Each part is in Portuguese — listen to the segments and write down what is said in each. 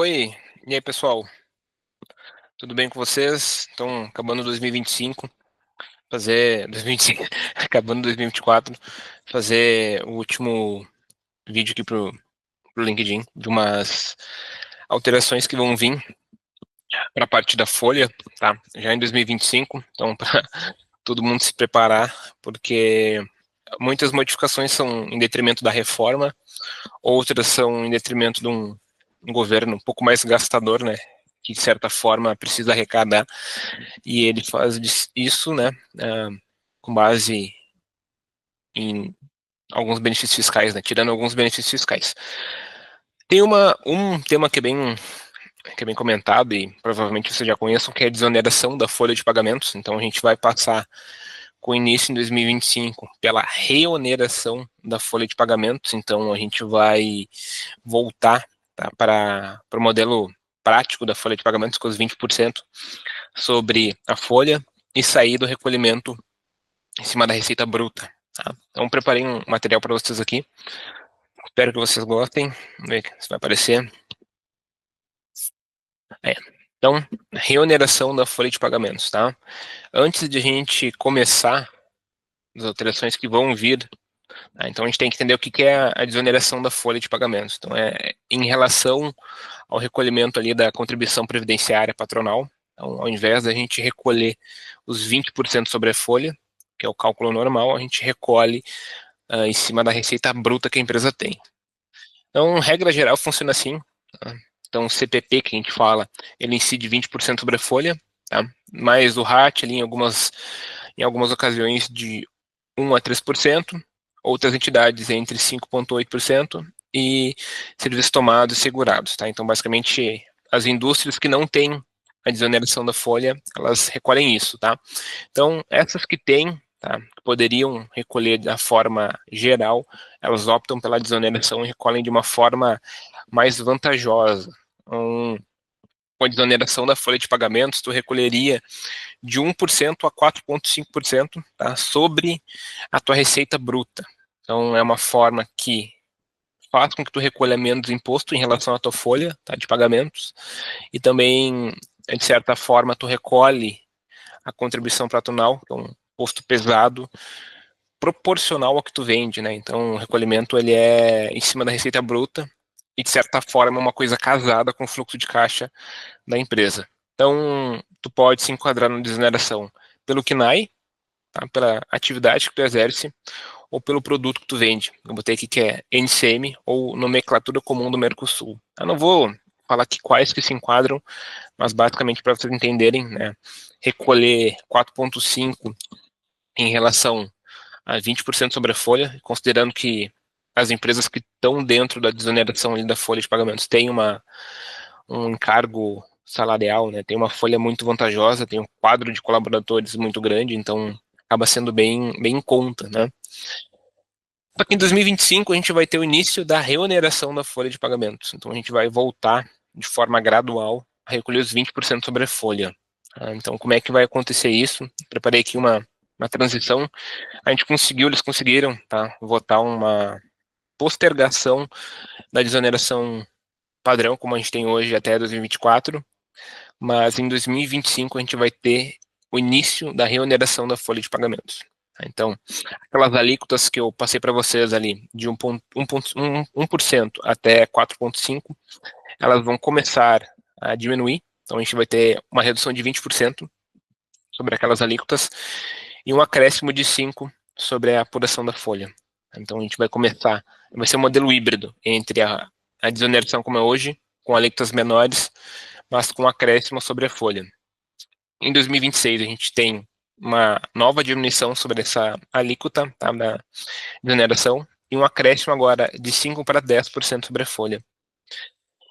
Oi, e aí pessoal, tudo bem com vocês? Estão acabando 2025, fazer 2025, acabando 2024, fazer o último vídeo aqui pro LinkedIn de umas alterações que vão vir para a parte da folha, tá? Já em 2025, então para todo mundo se preparar, porque muitas modificações são em detrimento da reforma, outras são em detrimento de um governo um pouco mais gastador, né? Que de certa forma precisa arrecadar, e ele faz isso, né, com base em alguns benefícios fiscais, né, tirando alguns benefícios fiscais. Tem um tema que é bem comentado e provavelmente vocês já conheçam, que é a desoneração da folha de pagamentos. Então a gente vai passar com início em 2025 pela reoneração da folha de pagamentos. Então a gente vai voltar, tá, para o modelo prático da folha de pagamentos, com os 20% sobre a folha, e sair do recolhimento em cima da receita bruta. Tá? Então preparei um material para vocês aqui. Espero que vocês gostem. Vamos ver se vai aparecer. Então, reoneração da folha de pagamentos, tá? Antes de a gente começar as alterações que vão vir, tá? Então a gente tem que entender o que é a desoneração da folha de pagamentos. Então é em relação ao recolhimento ali da contribuição previdenciária patronal. Então, ao invés da gente recolher os 20% sobre a folha, que é o cálculo normal, a gente recolhe em cima da receita bruta que a empresa tem. Então, regra geral, funciona assim. Tá? Então, o CPP que a gente fala, ele incide 20% sobre a folha, tá? Mais o RAT ali em algumas ocasiões de 1 a 3%, outras entidades entre 5,8% e serviços tomados e segurados. Tá? Então, basicamente, as indústrias que não têm a desoneração da folha, elas recolhem isso. Tá? Então, essas que têm, tá, que poderiam recolher da forma geral, elas optam pela desoneração e recolhem de uma forma mais vantajosa. Então, com a desoneração da folha de pagamentos, tu recolheria de 1% a 4,5%, tá, sobre a tua receita bruta. Então, é uma forma que faz com que tu recolha menos imposto em relação à tua folha, tá, de pagamentos, e também, de certa forma, tu recolhe a contribuição patronal, que é um imposto pesado, proporcional ao que tu vende, né? Então, o recolhimento ele é em cima da receita bruta e, de certa forma, é uma coisa casada com o fluxo de caixa da empresa. Então, tu pode se enquadrar na desoneração pelo KNAI, tá? Pela atividade que tu exerce, ou pelo produto que tu vende. Eu botei aqui que é NCM, ou Nomenclatura Comum do Mercosul. Eu não vou falar aqui quais que se enquadram, mas basicamente para vocês entenderem, né? Recolher 4,5 em relação a 20% sobre a folha, considerando que as empresas que estão dentro da desoneração ali da folha de pagamentos têm um encargo salarial, né? Tem uma folha muito vantajosa, tem um quadro de colaboradores muito grande, então acaba sendo bem em conta, né? Só que em 2025 a gente vai ter o início da reoneração da folha de pagamentos. Então a gente vai voltar de forma gradual a recolher os 20% sobre a folha. Então como é que vai acontecer isso? Preparei aqui uma transição. Eles conseguiram, tá, votar uma postergação da desoneração padrão, como a gente tem hoje até 2024, mas em 2025 a gente vai ter o início da reoneração da folha de pagamentos. Então, aquelas alíquotas que eu passei para vocês ali, de 1% até 4,5%, elas vão começar a diminuir. Então, a gente vai ter uma redução de 20% sobre aquelas alíquotas e um acréscimo de 5% sobre a apuração da folha. Então, a gente vai ser um modelo híbrido entre a desoneração como é hoje, com alíquotas menores, mas com acréscimo sobre a folha. Em 2026, a gente tem uma nova diminuição sobre essa alíquota, tá, da desoneração, e um acréscimo agora de 5% para 10% sobre a folha.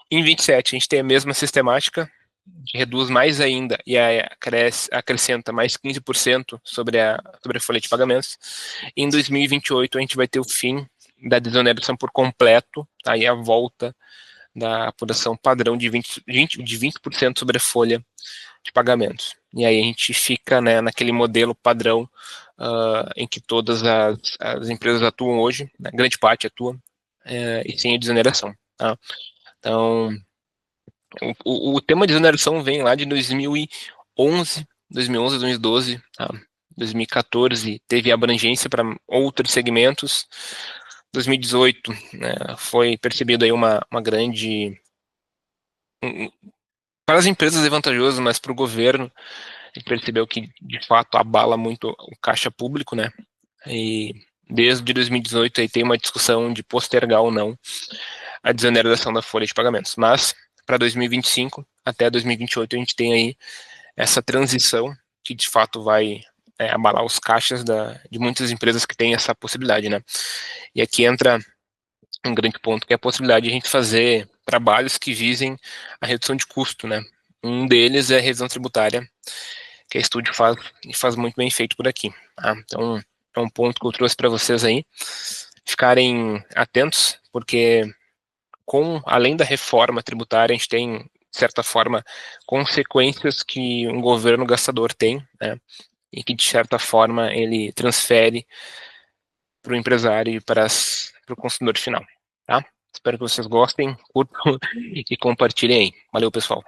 Em 27, a gente tem a mesma sistemática, que reduz mais ainda e acrescenta mais 15% sobre a folha de pagamentos. Em 2028, a gente vai ter o fim da desoneração por completo, tá, e a volta da apuração padrão de 20% sobre a folha de pagamentos. E aí a gente fica, né, naquele modelo padrão em que todas as empresas atuam hoje, né, grande parte atua, e sem a desoneração. Tá? Então, O tema de desoneração vem lá de 2011, 2012, tá? 2014 teve abrangência para outros segmentos. 2018, né, foi percebido aí uma grande... Para as empresas é vantajoso, mas para o governo, a gente percebeu que, de fato, abala muito o caixa público, né? E desde 2018 aí tem uma discussão de postergar ou não a desoneração da folha de pagamentos. Mas, para 2025 até 2028, a gente tem aí essa transição que, de fato, vai abalar os caixas de muitas empresas que têm essa possibilidade, né? E aqui entra um grande ponto, que é a possibilidade de a gente fazer trabalhos que visem a redução de custo, né? Um deles é a revisão tributária, que a Estúdio faz e faz muito bem feito por aqui. Tá? Então, é um ponto que eu trouxe para vocês aí, ficarem atentos, porque além da reforma tributária, a gente tem, de certa forma, consequências que um governo gastador tem, né? E que, de certa forma, ele transfere para o empresário e para o consumidor final. Tá? Espero que vocês gostem, curtam e compartilhem aí. Valeu, pessoal.